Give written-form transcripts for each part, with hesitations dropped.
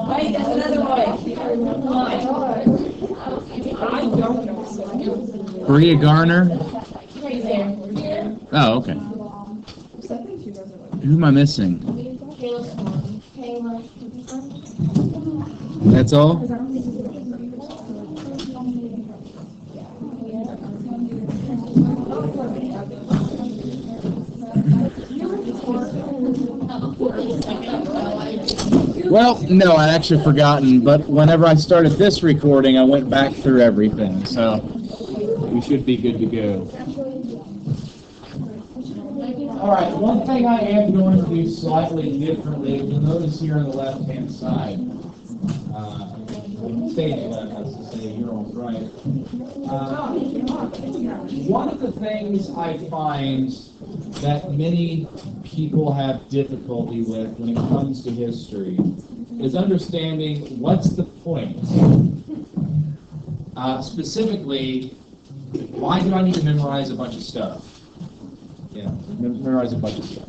Wait, there's another one. Maria Garner? Oh, okay. Who am I missing? That's all? Well, no, I'd actually forgotten, but whenever I started this recording, I went back through everything, so we should be good to go. All right, one thing I am going to do slightly differently, you'll notice here on the left-hand side, stage left, as to say, you're all right. One of the things I find that many people have difficulty with when it comes to history is understanding what's the point. Specifically, why do I need to memorize a bunch of stuff? Yeah, memorize a bunch of stuff.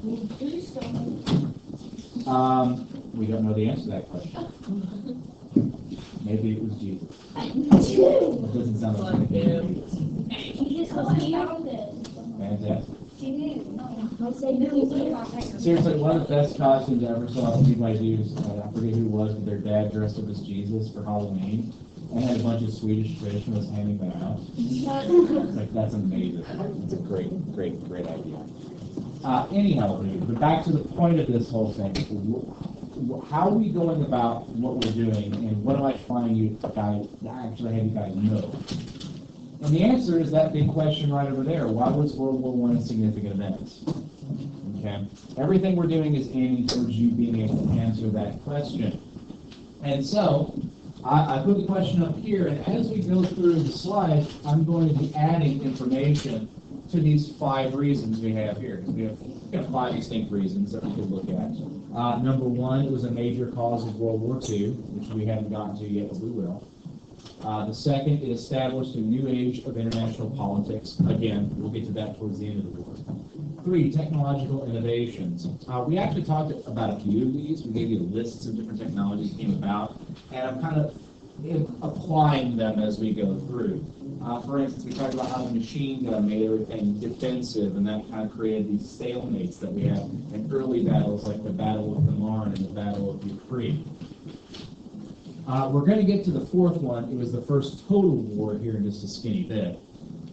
We don't know the answer to that question. Maybe it was Jesus. It doesn't sound like it. Fantastic. Seriously, one of the best costumes I ever saw anybody do, I forget who it was, but their dad dressed up as Jesus for Halloween and had a bunch of Swedish traditionalists handing them out. It's like, that's amazing. It's a great idea. Anyhow, but back to the point of this whole thing. How are we going about what we're doing, and what am I trying to actually have you guys know? And the answer is that big question right over there. Why was World War I a significant event? Okay. Everything we're doing is aiming towards you being able to answer that question. And so, I put the question up here, and as we go through the slide, I'm going to be adding information to these 5 reasons we have here. We have 5 distinct reasons that we could look at. Number 1, it was a major cause of World War II, which we haven't gotten to yet, but we will. The second, it established a new age of international politics. Again, we'll get to that towards the end of the war. 3, technological innovations. We actually talked about a few of these. We gave you lists of different technologies that came about, and I'm kind of applying them as we go through. For instance, we talked about how the machine gun made everything defensive, and that kind of created these stalemates that we have in early battles, like the Battle of the Marne and the Battle of Ypres. We're going to get to the 4th one. It was the first total war here in just a skinny bit.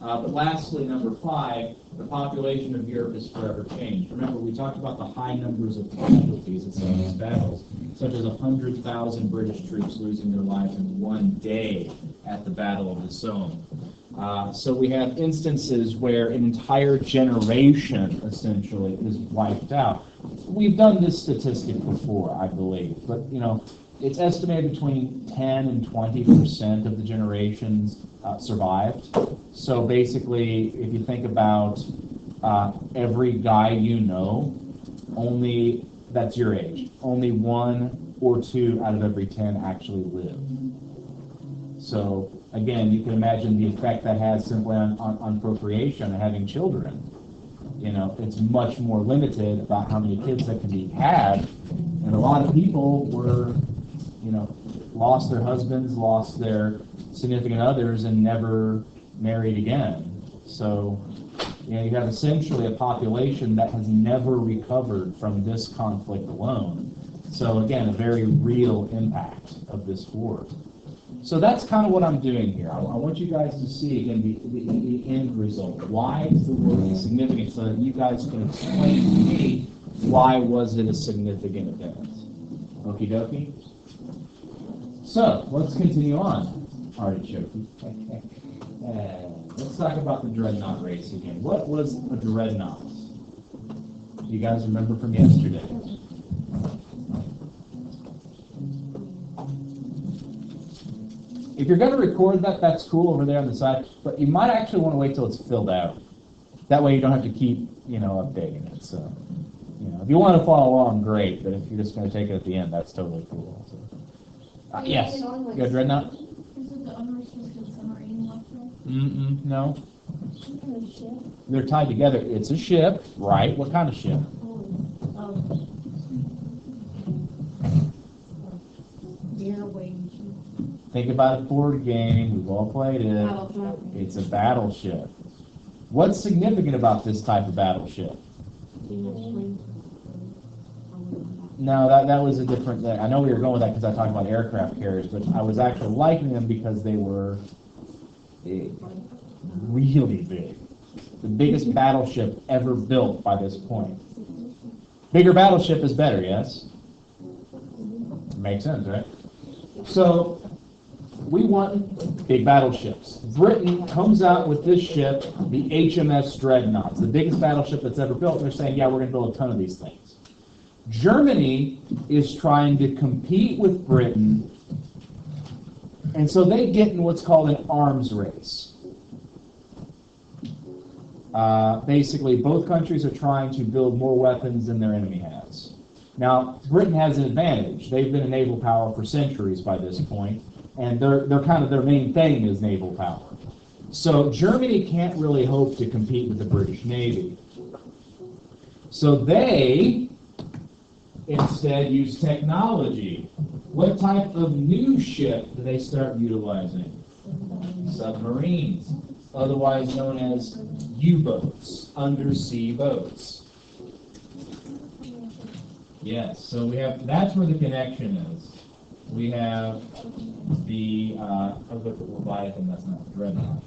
But lastly, number 5, the population of Europe is forever changed. Remember, we talked about the high numbers of casualties in some of these battles, such as 100,000 British troops losing their lives in one day at the Battle of the Somme. So we have instances where an entire generation, essentially, is wiped out. We've done this statistic before, I believe, but, it's estimated between 10 and 20% of the generations survived. So basically, if you think about every guy you know, only, that's your age, only 1 or 2 out of every 10 actually live. So again, you can imagine the effect that has simply on procreation and having children. It's much more limited about how many kids that can be had, and a lot of people were lost their husbands, lost their significant others, and never married again. So, you have essentially a population that has never recovered from this conflict alone. So again, a very real impact of this war. So that's kind of what I'm doing here. I want you guys to see, again, the end result. Why is the war significant? So that you guys can explain to me, why was it a significant event? Okie dokie? So, let's continue on. artichoke. Let's talk about the dreadnought race again. What was a dreadnought? Do you guys remember from yesterday? If you're going to record that, that's cool over there on the side, but you might actually want to wait till it's filled out. That way you don't have to keep, updating it. So, if you want to follow along, great, but if you're just going to take it at the end, that's totally cool. So. Yes, you got dreadnought? Is it the unrestricted submarine left there? No. They're tied together. It's a ship, right? What kind of ship? Think about a board game. We've all played it. It's a battleship. What's significant about this type of battleship? No, that was a different thing. I know we were going with that because I talked about aircraft carriers, but I was actually liking them because they were big, really big. The biggest battleship ever built by this point. Bigger battleship is better, yes? Makes sense, right? So, we want big battleships. Britain comes out with this ship, the HMS Dreadnought. It's the biggest battleship that's ever built. They're saying, yeah, we're going to build a ton of these things. Germany is trying to compete with Britain, and so they get in what's called an arms race. Basically, both countries are trying to build more weapons than their enemy has. Now, Britain has an advantage. They've been a naval power for centuries by this point, and they're kind of their main thing is naval power. So Germany can't really hope to compete with the British Navy. So they instead use technology. What type of new ship do they start utilizing? Submarines, otherwise known as U-boats, undersea boats. Yes, so we have, that's where the connection is. We have the, I'll look at Leviathan, that's not Dreadnought.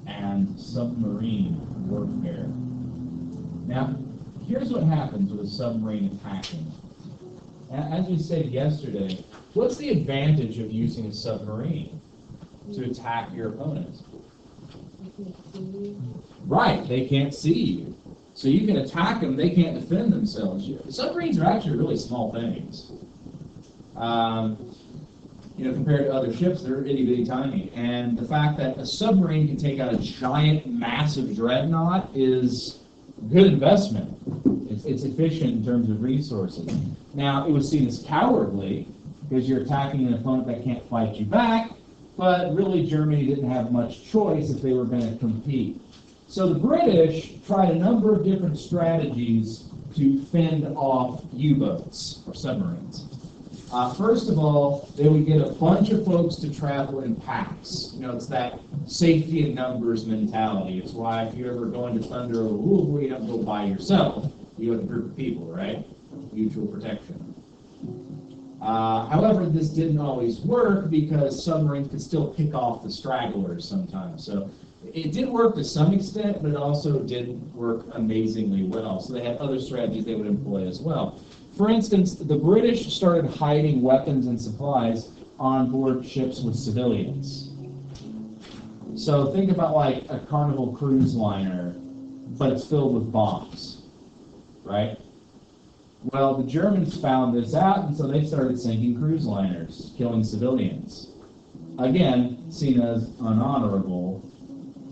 And submarine warfare. Now, here's what happens with a submarine attacking. As we said yesterday, what's the advantage of using a submarine to attack your opponent? Right, they can't see you. So you can attack them, they can't defend themselves. Submarines are actually really small things. Compared to other ships, they're itty-bitty tiny. And the fact that a submarine can take out a giant, massive dreadnought is a good investment. It's efficient in terms of resources. Now, it was seen as cowardly because you're attacking an opponent that can't fight you back, but really Germany didn't have much choice if they were going to compete. So the British tried a number of different strategies to fend off U-boats or submarines. First of all, they would get a bunch of folks to travel in packs. It's that safety in numbers mentality. It's why if you're ever going to Thunder or Louisville, you don't go by yourself. You go with a group of people, right? Mutual protection. However, this didn't always work because submarines could still pick off the stragglers sometimes. So it did work to some extent, but it also didn't work amazingly well. So they had other strategies they would employ as well. For instance, the British started hiding weapons and supplies on board ships with civilians. So think about like a Carnival cruise liner, but it's filled with bombs, right? Well, the Germans found this out, and so they started sinking cruise liners, killing civilians. Again, seen as unhonorable.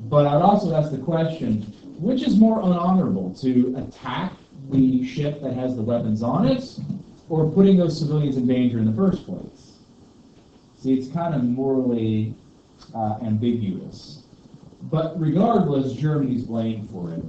But I'd also ask the question, which is more unhonorable, to attack the ship that has the weapons on it, or putting those civilians in danger in the first place? See, it's kind of morally ambiguous. But regardless, Germany's blamed for it.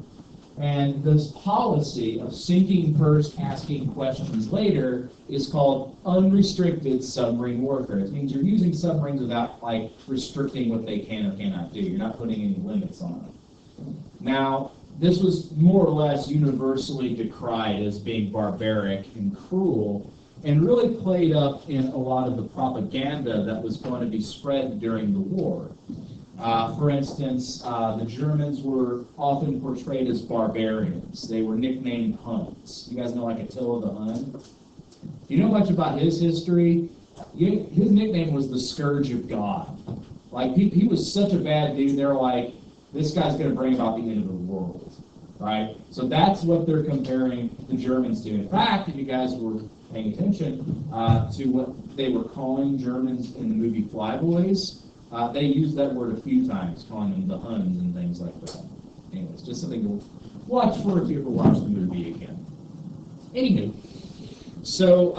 And this policy of sinking first, asking questions later is called unrestricted submarine warfare. It means you're using submarines without restricting what they can or cannot do. You're not putting any limits on them. Now, this was more or less universally decried as being barbaric and cruel, and really played up in a lot of the propaganda that was going to be spread during the war. For instance, the Germans were often portrayed as barbarians. They were nicknamed Huns. You guys know Attila the Hun? If you know much about his history, his nickname was the Scourge of God. Like, he was such a bad dude, they're like, this guy's going to bring about the end of the world, right? So that's what they're comparing the Germans to. In fact, if you guys were paying attention to what they were calling Germans in the movie Flyboys, they used that word a few times, calling them the Huns and things like that. Anyways, just something to watch for if you ever watch the movie again. Anywho, so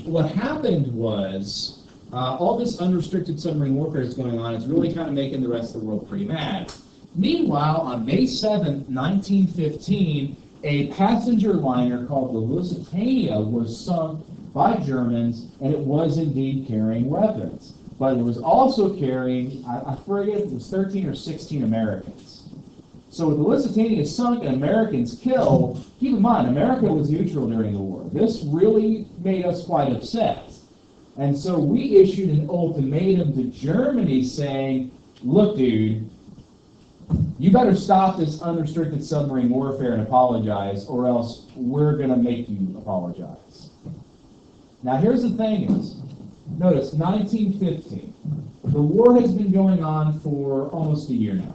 what happened was all this unrestricted submarine warfare is going on. It's really kind of making the rest of the world pretty mad. Meanwhile, on May 7, 1915, a passenger liner called the Lusitania was sunk by Germans, and it was indeed carrying weapons. But it was also carrying, I forget if it was 13 or 16 Americans. So with the Lusitania sunk and Americans killed, keep in mind, America was neutral during the war. This really made us quite upset. And so we issued an ultimatum to Germany saying, look, dude, you better stop this unrestricted submarine warfare and apologize, or else we're going to make you apologize. Now, here's the thing is, notice, 1915. The war has been going on for almost a year now.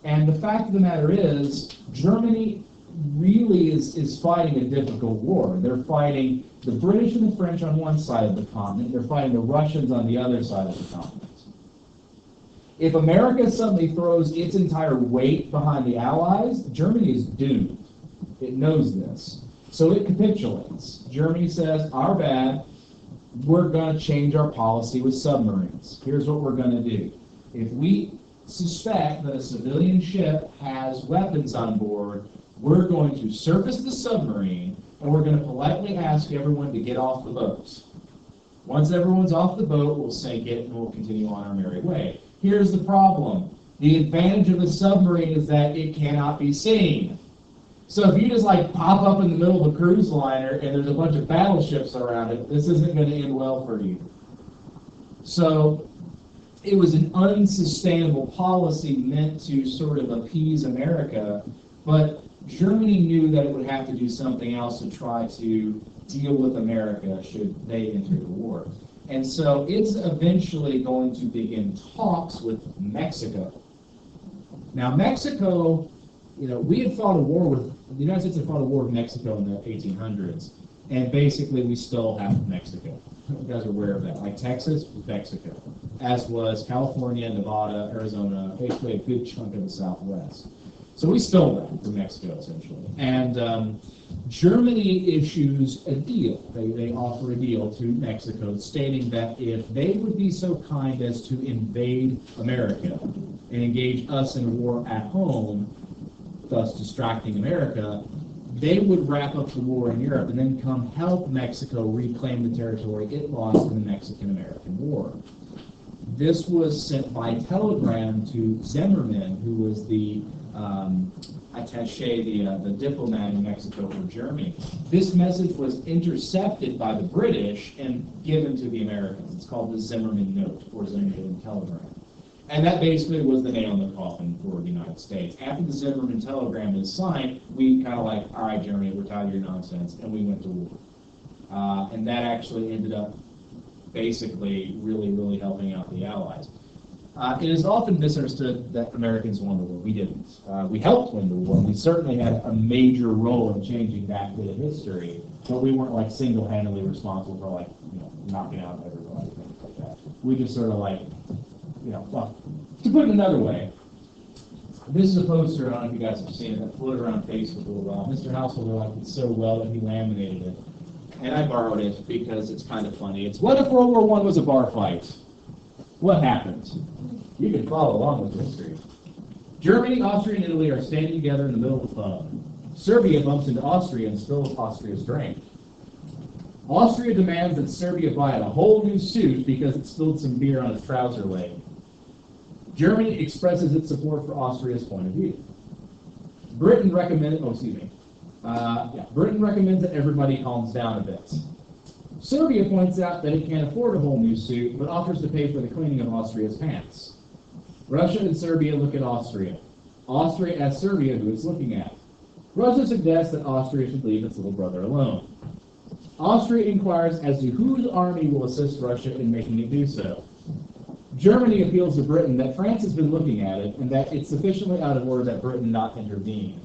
And the fact of the matter is, Germany really is fighting a difficult war. They're fighting the British and the French on one side of the continent. They're fighting the Russians on the other side of the continent. If America suddenly throws its entire weight behind the Allies, Germany is doomed. It knows this. So it capitulates. Germany says, our bad, we're going to change our policy with submarines. Here's what we're going to do. If we suspect that a civilian ship has weapons on board, we're going to surface the submarine, and we're going to politely ask everyone to get off the boats. Once everyone's off the boat, we'll sink it, and we'll continue on our merry way. Here's the problem. The advantage of a submarine is that it cannot be seen. So if you just like pop up in the middle of a cruise liner and there's a bunch of battleships around it, this isn't going to end well for you. So it was an unsustainable policy meant to sort of appease America, but Germany knew that it would have to do something else to try to deal with America should they enter the war. And so it's eventually going to begin talks with Mexico. Now, Mexico, we had fought a war with, the United States had fought a war with Mexico in the 1800s, and basically we still have Mexico. You guys are aware of that. Like Texas was Mexico, as was California, Nevada, Arizona, basically a good chunk of the Southwest. So we stole that from Mexico, essentially. And Germany issues a deal. They offer a deal to Mexico stating that if they would be so kind as to invade America and engage us in a war at home, thus distracting America, they would wrap up the war in Europe and then come help Mexico reclaim the territory it lost in the Mexican-American War. This was sent by telegram to Zimmerman, who was the attaché, the diplomat in Mexico for Germany. This message was intercepted by the British and given to the Americans. It's called the Zimmerman Note, or Zimmerman Telegram. And that basically was the nail in the coffin for the United States. After the Zimmerman Telegram was signed, we kind of like, all right, Germany, we're tired of your nonsense, and we went to war. And that actually ended up basically really, really helping out the Allies. It is often misunderstood that Americans won the war. We didn't. We helped win the war. We certainly had a major role in changing that bit of history, but we weren't like single-handedly responsible for like, knocking out everybody, things like that. We just sort of like, well, to put it another way, this is a poster, I don't know if you guys have seen it, that floated around Facebook a little while. Mr. Householder liked it so well that he laminated it. And I borrowed it because it's kind of funny. It's, what if World War I was a bar fight? What happened? You can follow along with history. Germany, Austria, and Italy are standing together in the middle of the pub. Serbia bumps into Austria and spills Austria's drink. Austria demands that Serbia buy it a whole new suit because it spilled some beer on its trouser leg. Germany expresses its support for Austria's point of view. Britain recommends that everybody calms down a bit. Serbia points out that it can't afford a whole new suit, but offers to pay for the cleaning of Austria's pants. Russia and Serbia look at Austria. Austria asks Serbia who it's looking at. Russia suggests that Austria should leave its little brother alone. Austria inquires as to whose army will assist Russia in making it do so. Germany appeals to Britain that France has been looking at it and that it's sufficiently out of order that Britain not intervene.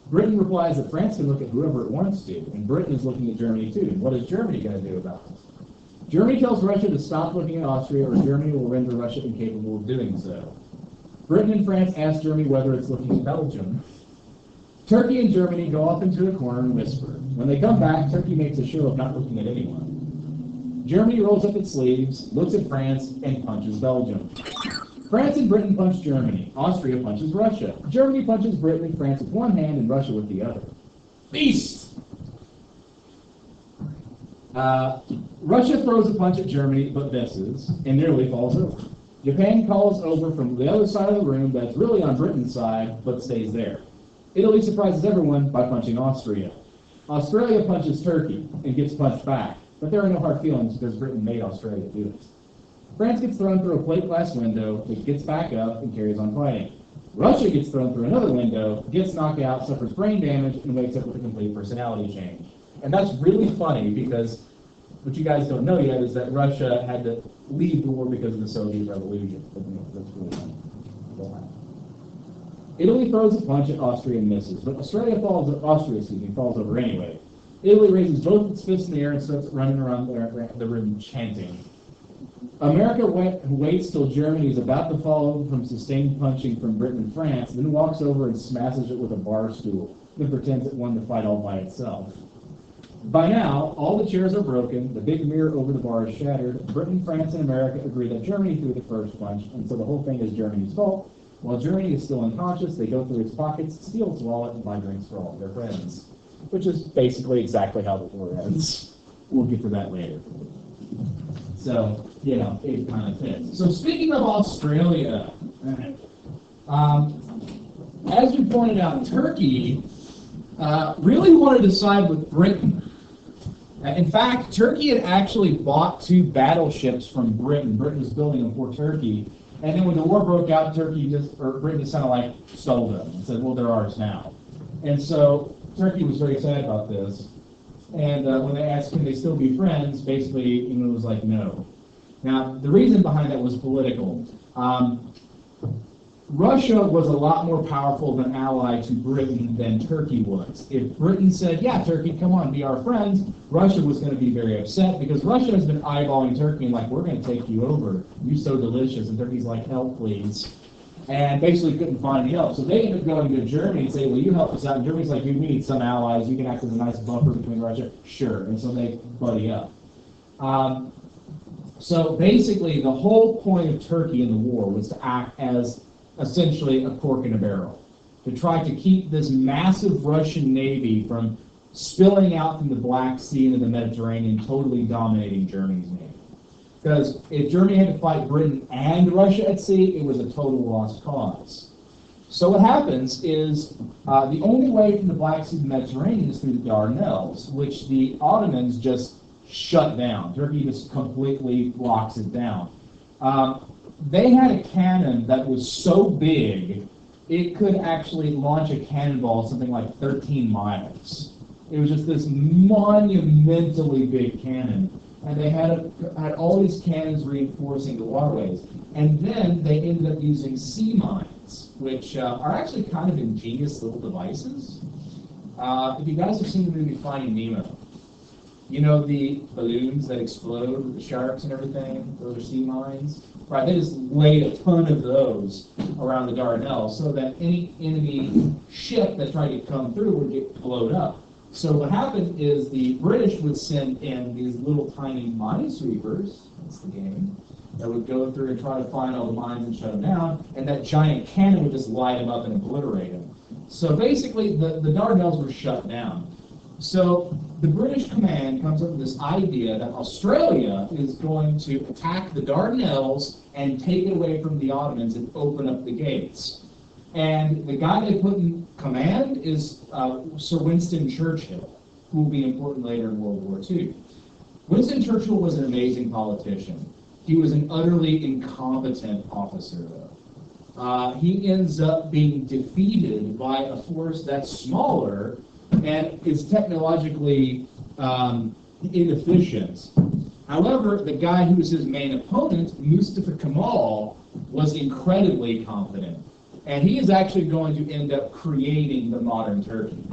Britain replies that France can look at whoever it wants to, and Britain is looking at Germany too. And what is Germany going to do about it? Germany tells Russia to stop looking at Austria, or Germany will render Russia incapable of doing so. Britain and France ask Germany whether it's looking at Belgium. Turkey and Germany go off into a corner and whisper. When they come back, Turkey makes a show of not looking at anyone. Germany rolls up its sleeves, looks at France, and punches Belgium. France and Britain punch Germany. Austria punches Russia. Germany punches Britain and France with one hand and Russia with the other. Beast! Russia throws a punch at Germany, but misses, and nearly falls over. Japan calls over from the other side of the room that's really on Britain's side, but stays there. Italy surprises everyone by punching Austria. Australia punches Turkey and gets punched back, but there are no hard feelings because Britain made Australia do it. France gets thrown through a plate glass window, but gets back up and carries on fighting. Russia gets thrown through another window, gets knocked out, suffers brain damage, and wakes up with a complete personality change. And that's really funny because what you guys don't know yet is that Russia had to leave the war because of the Soviet Revolution. That's really funny. Italy throws a punch at Austria and misses, but Austria falls over anyway. Italy raises both its fists in the air and starts running around the room chanting. America waits till Germany is about to fall from sustained punching from Britain and France, then walks over and smashes it with a bar stool, then pretends it won the fight all by itself. By now, all the chairs are broken, the big mirror over the bar is shattered, Britain, France, and America agree that Germany threw the first punch, and so the whole thing is Germany's fault. While Germany is still unconscious, they go through its pockets, steal its wallet, and buy drinks for all of their friends. Which is basically exactly how the war ends. We'll get to that later. So, you know, it kind of fits. So speaking of Australia, as we pointed out, Turkey really wanted to side with Britain. In fact, Turkey had actually bought 2 battleships from Britain. Britain was building them for Turkey. And then when the war broke out, Britain just kind of like stole them and said, well, they're ours now. And so Turkey was very sad about this. And when they asked, can they still be friends, basically England was like, no. Now, the reason behind that was political. Russia was a lot more powerful of an ally to Britain than Turkey was. If Britain said, yeah, Turkey, come on, be our friends, Russia was going to be very upset because Russia has been eyeballing Turkey and like, we're going to take you over. You're so delicious. And Turkey's like, help, please. And basically couldn't find any help. So they ended up going to Germany and saying, well, you help us out. And Germany's like, we need some allies. You can act as a nice buffer between Russia. Sure. And so they buddy up. So basically, the whole point of Turkey in the war was to act as essentially a cork in a barrel, to try to keep this massive Russian navy from spilling out from the Black Sea into the Mediterranean, totally dominating Germany's navy. Because if Germany had to fight Britain and Russia at sea, it was a total lost cause. So what happens is the only way from the Black Sea to the Mediterranean is through the Dardanelles, which the Ottomans just shut down. Turkey just completely locks it down. They had a cannon that was so big, it could actually launch a cannonball something like 13 miles. It was just this monumentally big cannon. And they had all these cannons reinforcing the waterways. And then they ended up using sea mines, which are actually kind of ingenious little devices. If you guys have seen the movie Finding Nemo, you know the balloons that explode with the sharks and everything? Those are sea mines. Right, they just laid a ton of those around the Dardanelles so that any enemy ship that tried to come through would get blown up. So what happened is the British would send in these little tiny minesweepers, that's the game, that would go through and try to find all the mines and shut them down, and that giant cannon would just light them up and obliterate them. So basically, the Dardanelles were shut down. So the British command comes up with this idea that Australia is going to attack the Dardanelles and take it away from the Ottomans and open up the gates. And the guy they put in command is Sir Winston Churchill, who will be important later in World War II. Winston Churchill was an amazing politician. He was an utterly incompetent officer, though. He ends up being defeated by a force that's smaller and is technologically inefficient. However, the guy who was his main opponent, Mustafa Kemal, was incredibly confident. And he is actually going to end up creating the modern Turkey.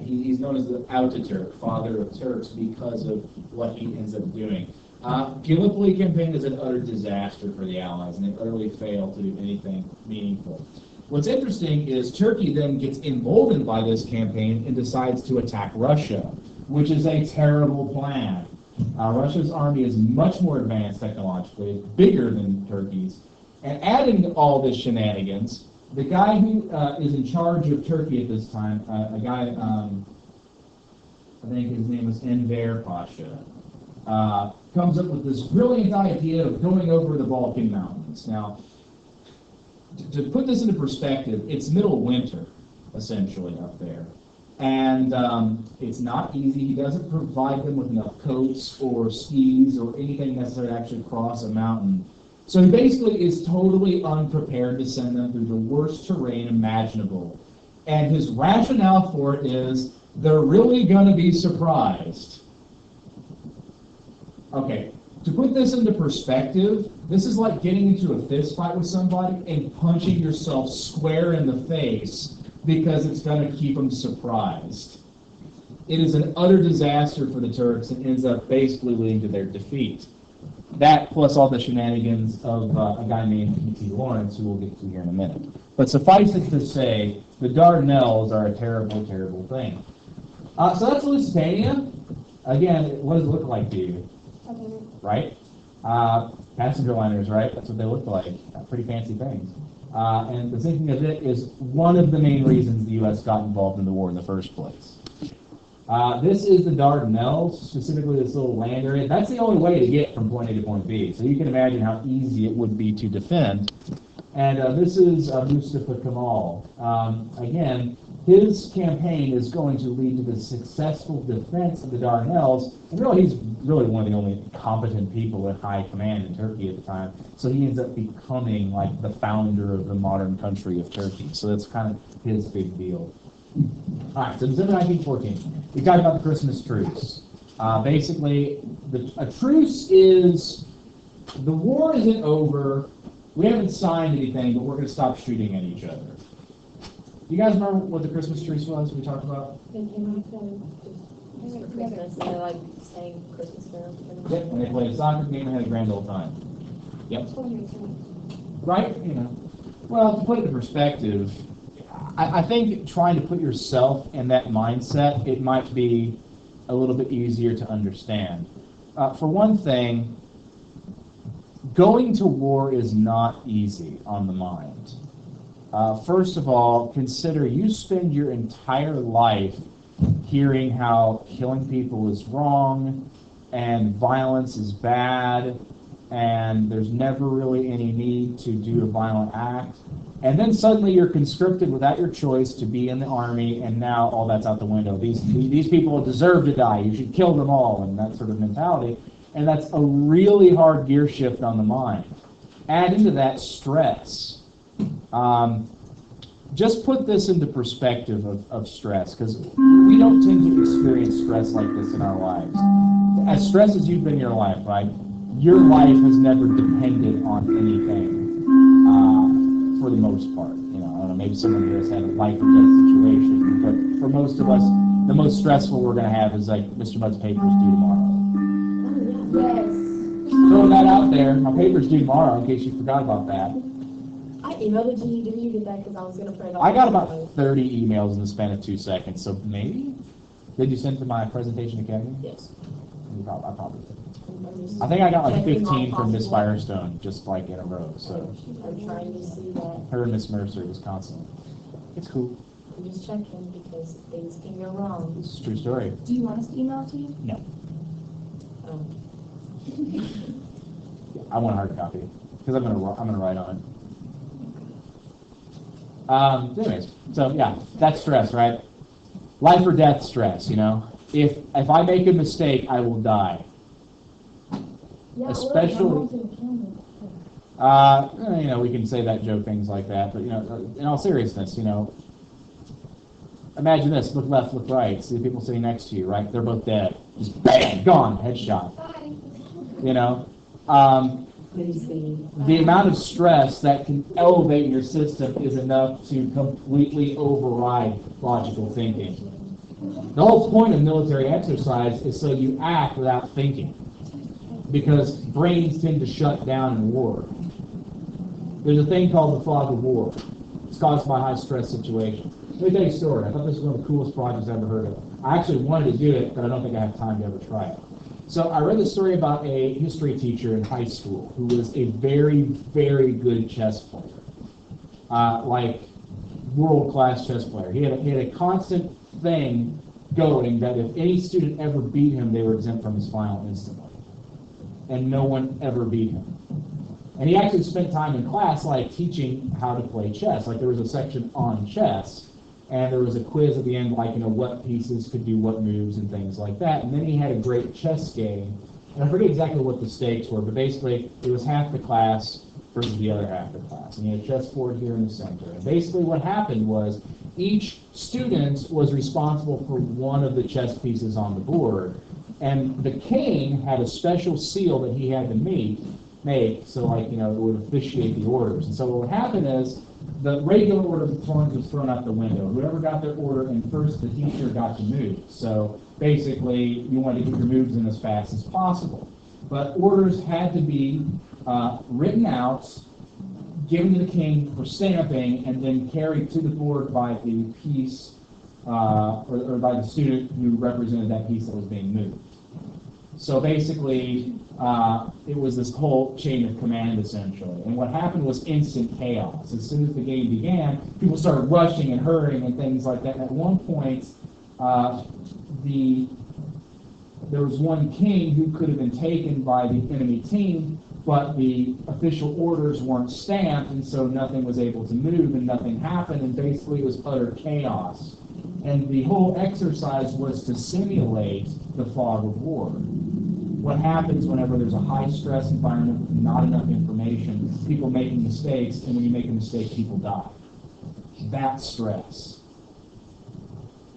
He's known as the Ataturk, father of Turks, because of what he ends up doing. Gallipoli campaign is an utter disaster for the Allies, and they utterly failed to do anything meaningful. What's interesting is Turkey then gets emboldened by this campaign and decides to attack Russia, which is a terrible plan. Russia's army is much more advanced technologically, it's bigger than Turkey's. And adding to all this shenanigans, the guy who is in charge of Turkey at this time, a guy, I think his name is Enver Pasha, comes up with this brilliant idea of going over the Balkan Mountains. Now, to put this into perspective, it's middle winter, essentially, up there. And it's not easy. He doesn't provide them with enough coats or skis or anything necessary to actually cross a mountain. So he basically is totally unprepared to send them through the worst terrain imaginable. And his rationale for it is, they're really going to be surprised. Okay, to put this into perspective, this is like getting into a fist fight with somebody and punching yourself square in the face because it's going to keep them surprised. It is an utter disaster for the Turks and ends up basically leading to their defeat. That plus all the shenanigans of a guy named P.T. Lawrence, who we'll get to here in a minute. But suffice it to say, the Dardanelles are a terrible, terrible thing. So that's Lusitania. Again, what does it look like to you? Right? Passenger liners, right? That's what they look like. Pretty fancy things. And the thinking of it is one of the main reasons the U.S. got involved in the war in the first place. This is the Dardanelles, specifically this little land area. That's the only way to get from point A to point B. So you can imagine how easy it would be to defend. And this is Mustafa Kemal. Again, his campaign is going to lead to the successful defense of the Dardanelles. And really, he's really one of the only competent people in high command in Turkey at the time. So he ends up becoming like the founder of the modern country of Turkey. So that's kind of his big deal. All right, so December 1914. We talked about the Christmas truce. Basically, a truce is, the war isn't over, we haven't signed anything, but we're going to stop shooting at each other. You guys remember what the Christmas truce was we talked about? Christmas, and they like saying Christmas carols. Yep, when they played a soccer game and had a grand old time. Yep. Right? You know. Well, to put it in perspective, I think trying to put yourself in that mindset, it might be a little bit easier to understand. For one thing, going to war is not easy on the mind. First of all, consider you spend your entire life hearing how killing people is wrong and violence is bad and there's never really any need to do a violent act. And then suddenly you're conscripted without your choice to be in the army, and now all that's out the window. These people deserve to die. You should kill them all, and that sort of mentality. And that's a really hard gear shift on the mind. Add into that stress. Just put this into perspective of stress, because we don't tend to experience stress like this in our lives. As stressed as you've been in your life, right? Your life has never depended on anything. For the most part, you know, I don't know, maybe someone here has had a life or death situation, but for most of us, the most stressful we're going to have is like Mr. Mudd's paper's due tomorrow. Yes. Throwing that out there, my paper's due tomorrow in case you forgot about that. I emailed it to you. Didn't you get that? Because I was going to print it off. I got about 30 emails in the span of 2 seconds, so maybe? Did you send to my presentation academy? Yes. I probably did. I think I got like 15 from Miss Firestone, just like in a row, so. I'm trying to see that. Her and Miss Mercer, Wisconsin. It's cool. I'm just checking because things can go wrong. It's a true story. Do you want us to email it to you? No. Oh. I want a hard copy because I'm gonna write on it. Anyways, so yeah, that's stress, right? Life or death stress. You know, if I make a mistake, I will die. Yeah, Especially, you know, we can say that, joke things like that, but you know, in all seriousness, you know, imagine this: look left, look right, see the people sitting next to you, right? They're both dead. just bang, gone, headshot. Bye. You know, the amount of stress that can elevate your system is enough to completely override logical thinking. The whole point of military exercise is so you act without thinking, because brains tend to shut down in war. There's a thing called the fog of war. It's caused by high-stress situations. Let me tell you a story. I thought this was one of the coolest projects I've ever heard of. I actually wanted to do it, but I don't think I have time to ever try it. So I read the story about a history teacher in high school who was a very, very good chess player, like world-class chess player. He had a constant thing going that if any student ever beat him, they were exempt from his final instantly. And no one ever beat him. And he actually spent time in class like teaching how to play chess. Like there was a section on chess, and there was a quiz at the end, like, what pieces could do what moves and things like that. And then he had a great chess game. And I forget exactly what the stakes were, but basically it was half the class versus the other half of the class. And he had a chessboard here in the center. And basically what happened was each student was responsible for one of the chess pieces on the board. And the king had a special seal that he had to make, so like, it would officiate the orders. And so what would happen is the regular order of pawns was thrown out the window. Whoever got their order in first, the teacher got to move. So basically, you wanted to get your moves in as fast as possible. But orders had to be written out, given to the king for stamping, and then carried to the board by the piece, or by the student who represented that piece that was being moved. So basically, it was this whole chain of command, essentially. And what happened was instant chaos. As soon as the game began, people started rushing and hurrying and things like that. And at one point, there was one king who could have been taken by the enemy team, but the official orders weren't stamped, and so nothing was able to move and nothing happened, and basically it was utter chaos. And the whole exercise was to simulate the fog of war. What happens whenever there's a high-stress environment with not enough information, people making mistakes, and when you make a mistake, people die. That's stress.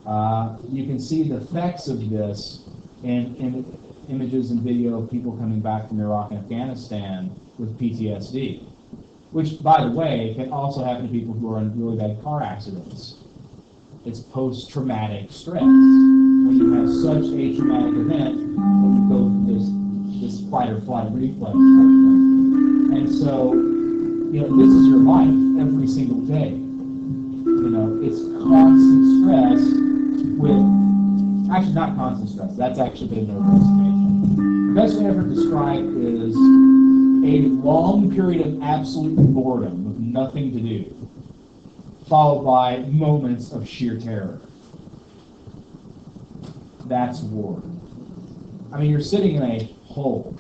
You can see the effects of this in images and video of people coming back from Iraq and Afghanistan with PTSD, which, by the way, can also happen to people who are in really bad car accidents. It's post-traumatic stress. When you have such a traumatic event, when you go through this fight or flight reflex. And so, this is your life every single day. It's constant stress with, actually not constant stress, that's actually been an overestimation. The best way I've ever described is a long period of absolute boredom with nothing to do, followed by moments of sheer terror. That's war. I mean, you're sitting in a hole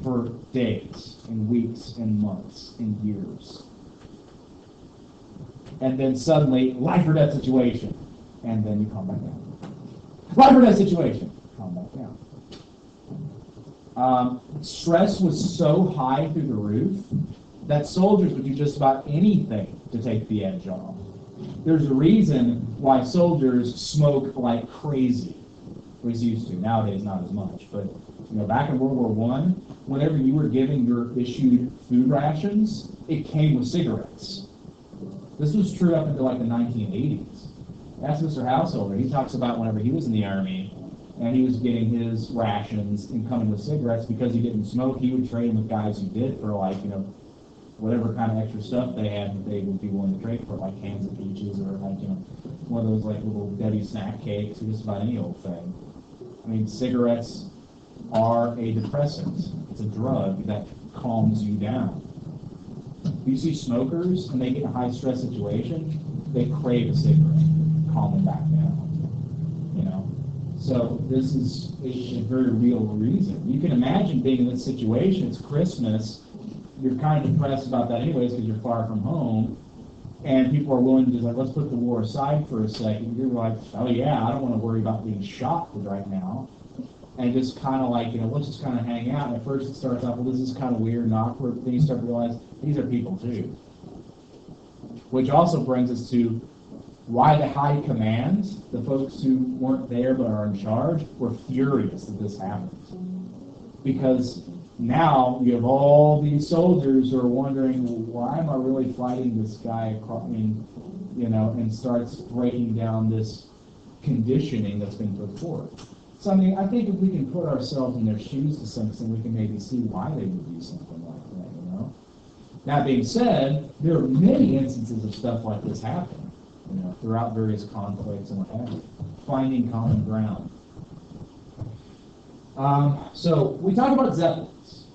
for days and weeks and months and years. And then suddenly, life or death situation. And then you calm back down. Life or death situation. Calm back down. Stress was so high through the roof that soldiers would do just about anything to take the edge off. There's a reason why soldiers smoke like crazy. At least used to. Nowadays, not as much. But back in World War I, whenever you were giving your issued food rations, it came with cigarettes. This was true up until like the 1980s. Ask Mr. Householder. He talks about whenever he was in the Army and he was getting his rations and coming with cigarettes because he didn't smoke, he would trade them with guys who did for whatever kind of extra stuff they had that they would be willing to trade for, like cans of peaches or one of those little Debbie snack cakes or just about any old thing. I mean, cigarettes are a depressant. It's a drug that calms you down. You see smokers, and they get in a high-stress situation, they crave a cigarette, calm them back down. So this is a very real reason. You can imagine being in this situation. It's Christmas. You're kind of depressed about that anyways because you're far from home, and people are willing to just let's put the war aside for a second. You're like, oh yeah, I don't want to worry about being shot right now. And just kind of let's just kind of hang out. And at first it starts off, well, this is kind of weird and awkward. But then you start to realize these are people too. Which also brings us to Why the high command, the folks who weren't there but are in charge, were furious that this happened. Because now you have all these soldiers who are wondering, well, why am I really fighting this guy? And starts breaking down this conditioning that's been put forth. So, I think if we can put ourselves in their shoes to some extent, we can maybe see why they would do something like that, That being said, there are many instances of stuff like this happening, throughout various conflicts and what have you. Finding common ground. So, we talk about Zeppelins.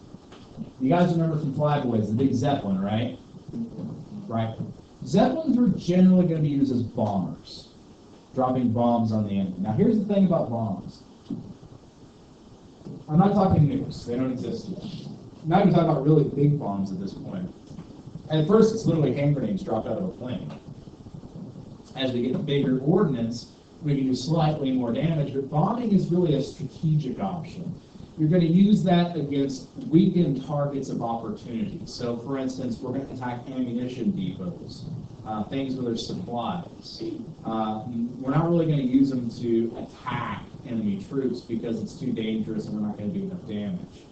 You guys remember from Flyboys, the big Zeppelin, right? Right. Zeppelins were generally going to be used as bombers, dropping bombs on the enemy. Now, here's the thing about bombs. I'm not talking nukes. They don't exist yet. I'm not even talking about really big bombs at this point. At first, it's literally hand grenades dropped out of a plane. As we get bigger ordnance, we can do slightly more damage, but bombing is really a strategic option. You're going to use that against weakened targets of opportunity. So, for instance, we're going to attack ammunition depots, things where there's supplies. We're not really going to use them to attack enemy troops because it's too dangerous and we're not going to do enough damage.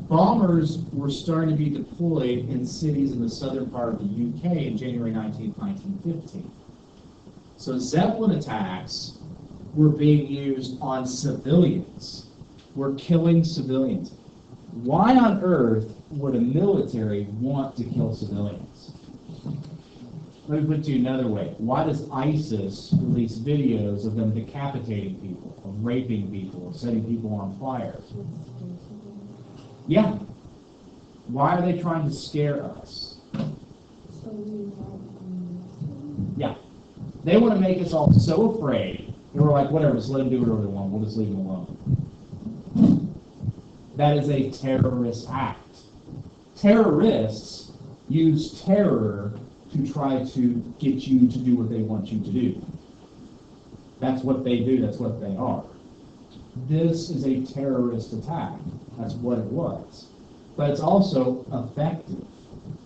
Bombers were starting to be deployed in cities in the southern part of the UK in January 19, 1915. So Zeppelin attacks were being used on civilians. We're killing civilians. Why on earth would a military want to kill civilians? Let me put it to you another way. Why does ISIS release videos of them decapitating people, of raping people, of setting people on fire? Yeah. Why are they trying to scare us? Yeah. They want to make us all so afraid that we're like, whatever, just let them do whatever they want. We'll just leave them alone. That is a terrorist act. Terrorists use terror to try to get you to do what they want you to do. That's what they do. That's what they are. This is a terrorist attack. That's what it was. But it's also effective.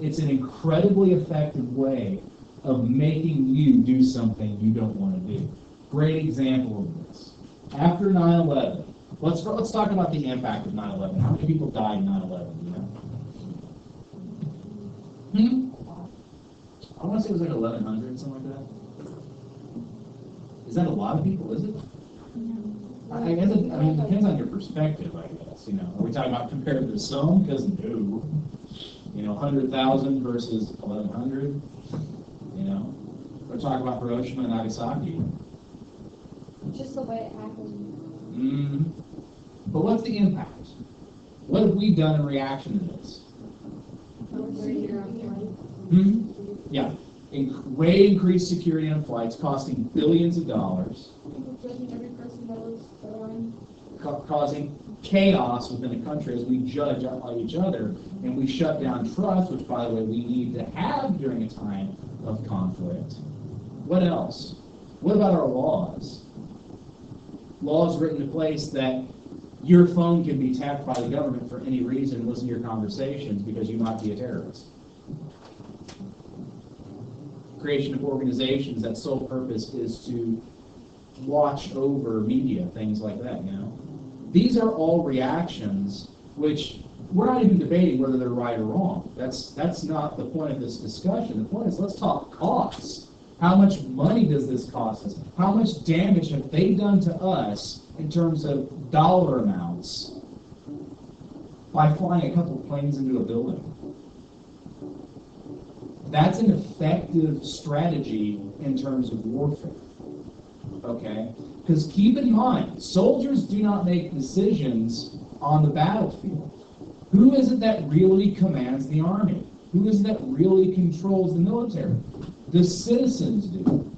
It's an incredibly effective way of making you do something you don't want to do. Great example of this. After 9/11, let's talk about the impact of 9/11. How many people died in 9/11, I want to say it was like 1,100, something like that. Is that a lot of people, is it? I guess it depends on your perspective, I guess, Are we talking about compared to some? Because no. 100,000 versus 1,100, We're talking about Hiroshima and Nagasaki. Just the way it happened. Mm-hmm. But what's the impact? What have we done in reaction to this? Yeah. Way increased security on flights, costing billions of dollars. Every person that was around. Causing chaos within a country as we judge each other, and we shut down trust, which, by the way, we need to have during a time of conflict. What else? What about our laws? Laws written in place that your phone can be tapped by the government for any reason and listen to your conversations because you might be a terrorist. Creation of organizations that sole purpose is to watch over media, things like that, These are all reactions which we're not even debating whether they're right or wrong. That's not the point of this discussion. The point is, let's talk costs. How much money does this cost us? How much damage have they done to us in terms of dollar amounts by flying a couple of planes into a building? That's an effective strategy in terms of warfare. Okay? Because keep in mind, soldiers do not make decisions on the battlefield. Who is it that really commands the army? Who is it that really controls the military? The citizens do.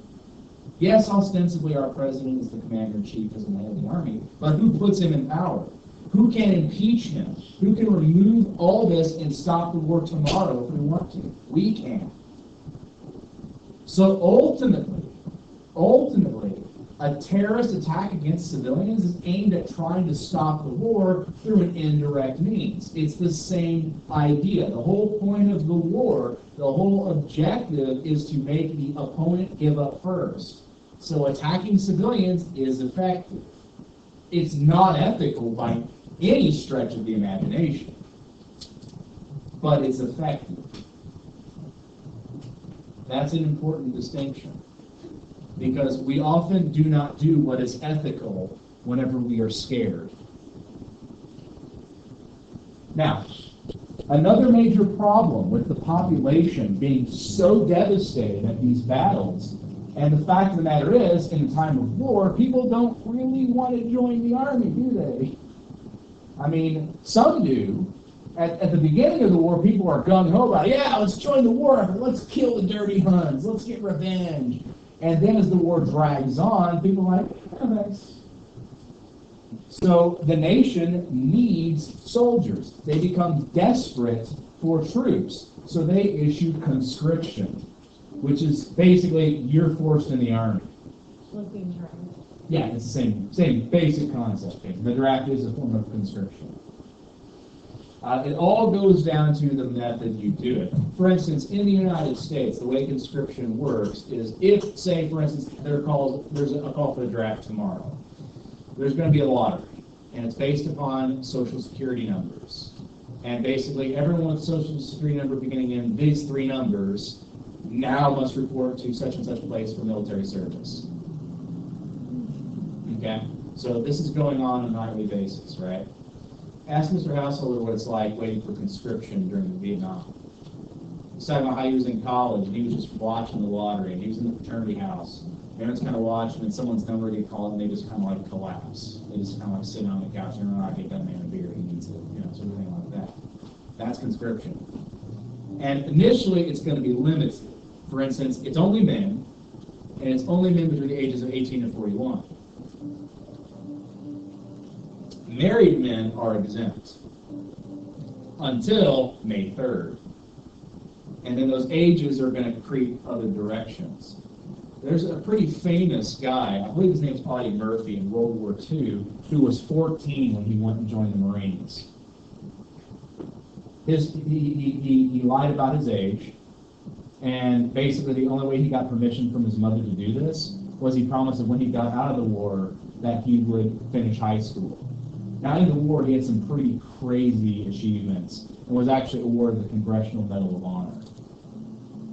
Yes, ostensibly our president is the commander-in-chief as the head of the army, but who puts him in power? Who can impeach him? Who can remove all this and stop the war tomorrow if we want to? We can. So ultimately, A terrorist attack against civilians is aimed at trying to stop the war through an indirect means. It's the same idea. The whole point of the war, the whole objective is to make the opponent give up first. So attacking civilians is effective. It's not ethical by any stretch of the imagination, but it's effective. That's an important distinction, because we often do not do what is ethical whenever we are scared. Now, another major problem with the population being so devastated at these battles, and the fact of the matter is, in a time of war, people don't really want to join the army, do they? I mean, some do. At the beginning of the war, people are gung-ho about, yeah, let's join the war, but let's kill the dirty Huns, let's get revenge. And then as the war drags on, people are like, oh, thanks. So the nation needs soldiers. They become desperate for troops. So they issue conscription, which is basically you're forced in the army. Yeah, it's the same basic concept. The draft is a form of conscription. It all goes down to the method you do it. For instance, in the United States, the way conscription works is if, say, for instance, there's a call for the draft tomorrow. There's going to be a lottery, and it's based upon Social Security numbers. And basically, everyone with Social Security number beginning in these three numbers now must report to such and such place for military service. Okay? So this is going on a nightly basis, right? Ask Mr. Householder what it's like waiting for conscription during the Vietnam. He's talking about how he was in college and he was just watching the lottery and he was in the fraternity house. Parents kind of watching and someone's number get called and they just kind of like collapse. They just kind of like sit on the couch and I get that man a beer, he needs it, sort of thing like that. That's conscription. And initially it's going to be limited. For instance, it's only men, and it's only men between the ages of 18 and 41. Married men are exempt until May 3rd. And then those ages are going to creep other directions. There's a pretty famous guy, I believe his name's Audie Murphy, in World War II, who was 14 when he went and joined the Marines. He lied about his age, and basically the only way he got permission from his mother to do this was he promised that when he got out of the war that he would finish high school. Now in the war, he had some pretty crazy achievements and was actually awarded the Congressional Medal of Honor.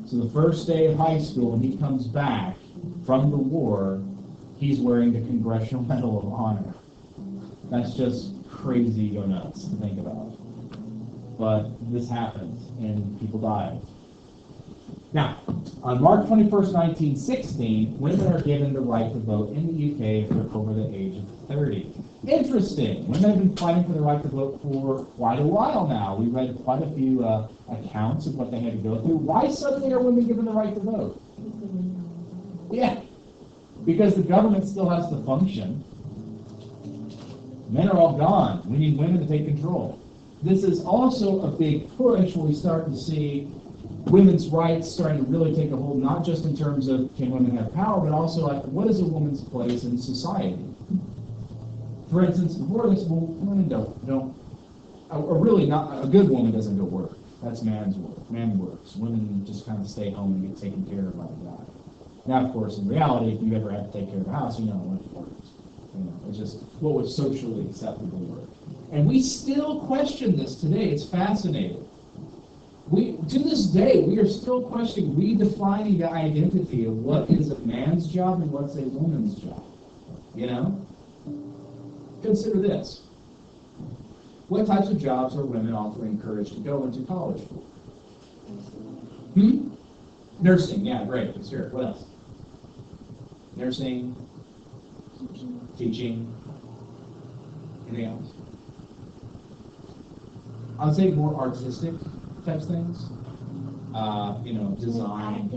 So the first day of high school, when he comes back from the war, he's wearing the Congressional Medal of Honor. That's just crazy go nuts to think about. But this happens, and people die. Now, on March 21st, 1916, women are given the right to vote in the UK if they're over the age of 30. Interesting. Women have been fighting for the right to vote for quite a while now. We read quite a few accounts of what they had to go through. Why suddenly are women given the right to vote? Yeah, because the government still has to function. Men are all gone. We need women to take control. This is also a big push where we start to see women's rights starting to really take a hold, not just in terms of can women have power, but also like what is a woman's place in society? For instance, before this, women don't, or really not, a good woman doesn't go work. That's man's work. Man works. Women just kind of stay home and get taken care of by the guy. Now, of course, in reality, if you ever have to take care of the house, you know when it works. It's just what was socially acceptable work. And we still question this today. It's fascinating. To this day, we are still questioning, redefining the identity of what is a man's job and what's a woman's job. Consider this. What types of jobs are women often encouraged to go into college for? Nursing, yeah, great. Sure. What else? Nursing, teaching, anything else? I would say more artistic types things. Design.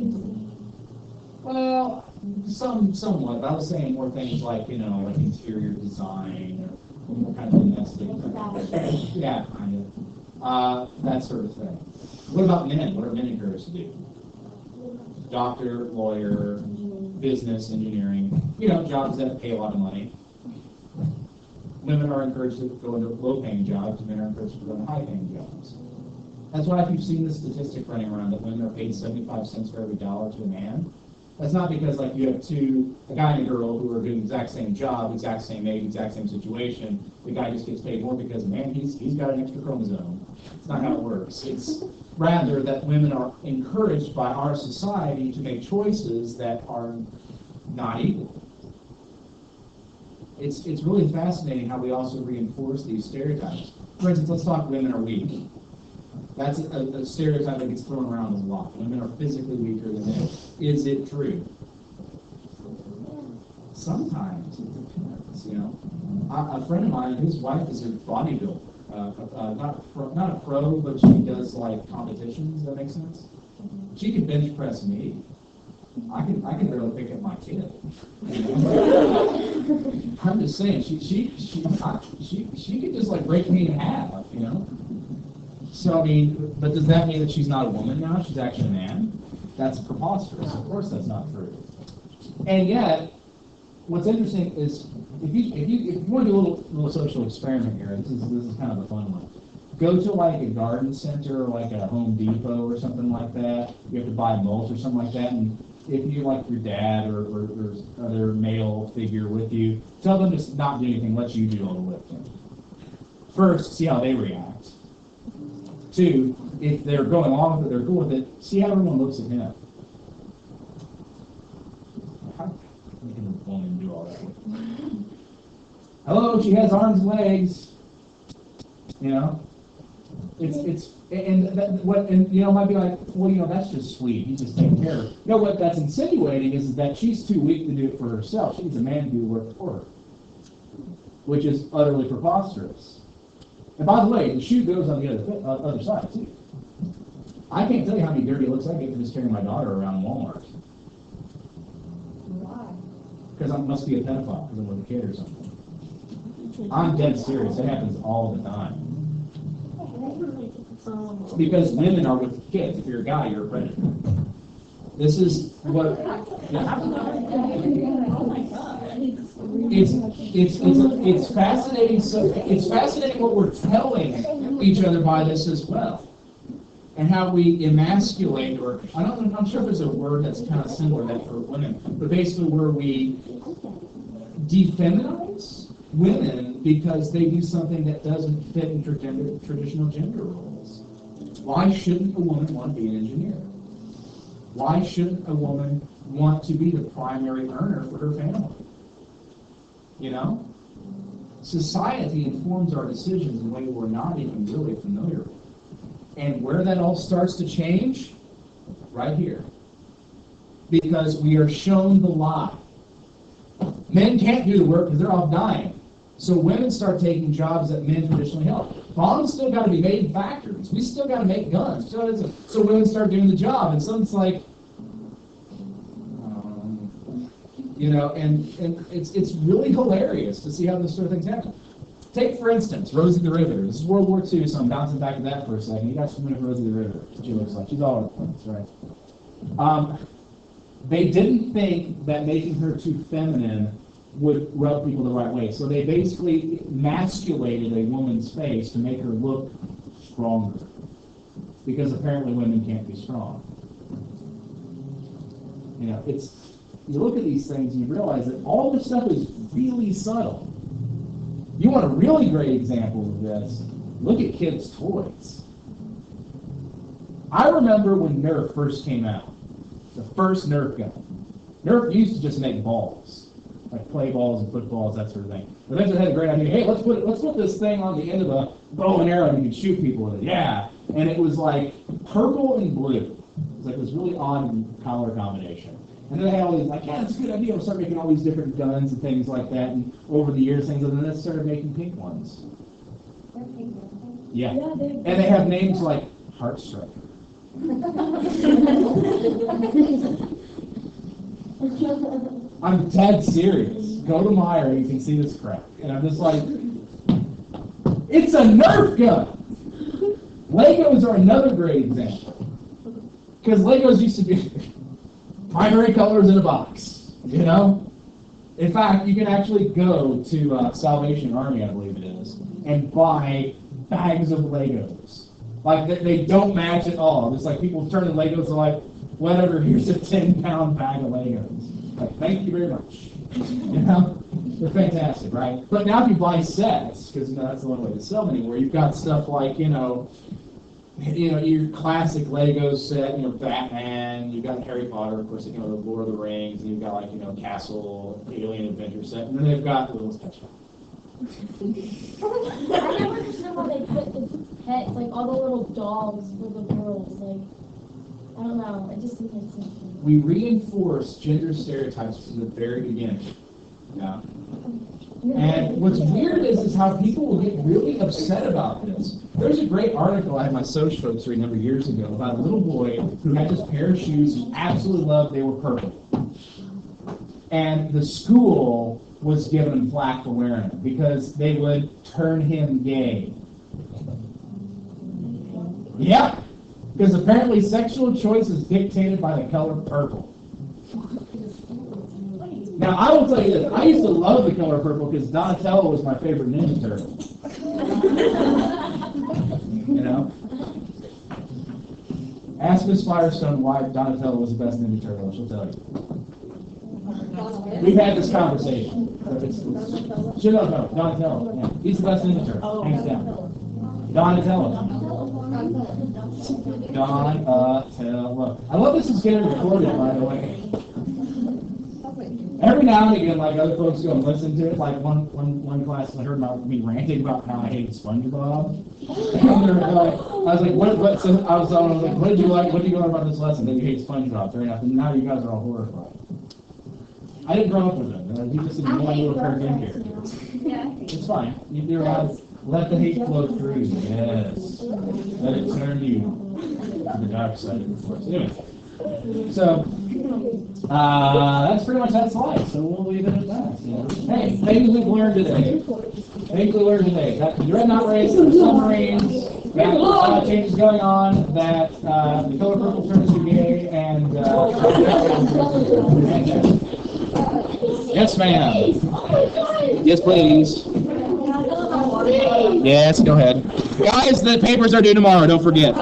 Well, somewhat. But I was saying more things like, like interior design or more kind of domestic. Yeah, kind of. That sort of thing. What about men? What are men encouraged to do? Doctor, lawyer, business, engineering. jobs that pay a lot of money. Women are encouraged to go into low-paying jobs, men are encouraged to go into high-paying jobs. That's why if you've seen the statistic running around that women are paid 75 cents for every dollar to a man, that's not because like you have a guy and a girl who are doing the exact same job, exact same age, exact same situation. The guy just gets paid more because, man, he's got an extra chromosome. It's not how it works. It's rather that women are encouraged by our society to make choices that are not equal. It's really fascinating how we also reinforce these stereotypes. For instance, let's talk women are weak. That's a stereotype that gets thrown around a lot. Women are physically weaker than men. Is it true? Sometimes it depends, A friend of mine, his wife is a bodybuilder. Not a pro, but she does like competitions. Does that make sense? She can bench press me. I can barely pick up my kid. I'm just saying, she could just like break me in half, So I mean, but does that mean that she's not a woman now? She's actually a man? That's preposterous. Of course, that's not true. And yet, what's interesting is if you want to do a little social experiment here, this is kind of a fun one. Go to like a garden center or like a Home Depot or something like that. You have to buy mulch or something like that, and if you like your dad or other male figure with you, tell them to not do anything, let you do all the lifting. First, see how they react. Two, if they're going along with it, they're cool with it, see how everyone looks at him. How can a woman do all that? Hello, she has arms and legs. Might be like, well, that's just sweet. He's just taking care of her. No, what that's insinuating is that she's too weak to do it for herself. She needs a man to do the work for her, which is utterly preposterous. And by the way, the shoe goes on the other side too. I can't tell you how many dirty looks I get for just carrying my daughter around Walmart. Why? Because I must be a pedophile because I'm with a kid or something. I'm dead serious. It happens all the time. Because women are with kids. If you're a guy, you're a predator. This is what. It's fascinating. So it's fascinating what we're telling each other by this as well, and how we emasculate, or I'm sure there's a word that's kind of similar to that for women, but basically where we defeminize women because they do something that doesn't fit in traditional gender roles. Why shouldn't a woman want to be an engineer? Why shouldn't a woman want to be the primary earner for her family? Society informs our decisions in a way we're not even really familiar with. And where that all starts to change? Right here. Because we are shown the lie. Men can't do the work because they're off dying. So women start taking jobs that men traditionally held. Bombs still got to be made in factories. We still got to make guns. So women start doing the job, and someone's like, and it's really hilarious to see how this sort of things happen. Take, for instance, Rosie the Riveter. This is World War II, so I'm bouncing back to that for a second. You guys familiar with Rosie the Riveter? That's what she looks like. She's all over the place, right? They didn't think that making her too feminine would rub people the right way. So they basically emasculated a woman's face to make her look stronger. Because apparently women can't be strong. You look at these things and you realize that all this stuff is really subtle. You want a really great example of this? Look at kids' toys. I remember when Nerf first came out, the first Nerf gun. Nerf used to just make balls, like play balls and footballs, that sort of thing. But then they had a great idea. Hey, let's put this thing on the end of a bow and arrow and you can shoot people with it. Yeah, and it was like purple and blue. It was like this really odd color combination. And then they had all these, like, yeah, it's a good idea. We'll start making all these different guns and things like that. And over the years, and then they started making pink ones. Yeah. And they have names like Heartstriker. I'm dead serious. Go to Meijer, you can see this crap. And I'm just like, it's a Nerf gun! Legos are another great example. Because Legos used to be primary colors in a box, In fact, you can actually go to Salvation Army, I believe it is, and buy bags of Legos. Like, they don't match at all. It's like people turn the Legos and like, whatever, here's a 10-pound bag of Legos. Like, thank you very much. You know? They're fantastic, right? But now if you buy sets, because that's the only way to sell them anymore, you've got stuff like, your classic Lego set, Batman, you've got Harry Potter, of course, the Lord of the Rings, and you've got Castle, Alien Adventure set, and then they've got Little Sketch. I never understood why they put the pets, like all the little dogs for the girls. Like, I don't know. It just didn't make sense to me. We reinforce gender stereotypes from the very beginning. Yeah. And what's weird is how people will get really upset about this. There's a great article I had my Soch folks read a number of years ago about a little boy who had this pair of shoes he absolutely loved. They were purple. And the school was giving him flack for wearing them because they would turn him gay. Yeah, because apparently sexual choice is dictated by the color purple. Now, I will tell you this. I used to love the color purple because Donatello was my favorite Ninja Turtle. Ask Miss Firestone why Donatello was the best Ninja Turtle. She'll tell you. We've had this conversation. Donatello. Yeah. He's the best Ninja Turtle. Hands down. Donatello. I love this is getting recorded, by the way. Every now and again, like other folks go and listen to it. Like one class, I heard about me ranting about how I hate SpongeBob. And they're like, I was like, what? So I was like, what did you like? What did you learn about this lesson? That you hate SpongeBob. Fair enough. And now you guys are all horrified. I didn't grow up with him. He just didn't want little cartoon characters. It's fine. You're allowed. Let the hate flow through you. Yes. Let it turn you to the dark side of the force. Anyway. So. That's pretty much that slide, so we'll leave it at that. Hey, things we've learned today. That the dreadnought race, the submarines, got a lot of changes going on, that the color purple turns to gay, and yes, ma'am. Yes, please. Yes, go ahead. Guys, the papers are due tomorrow, don't forget.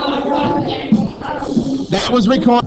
That was record.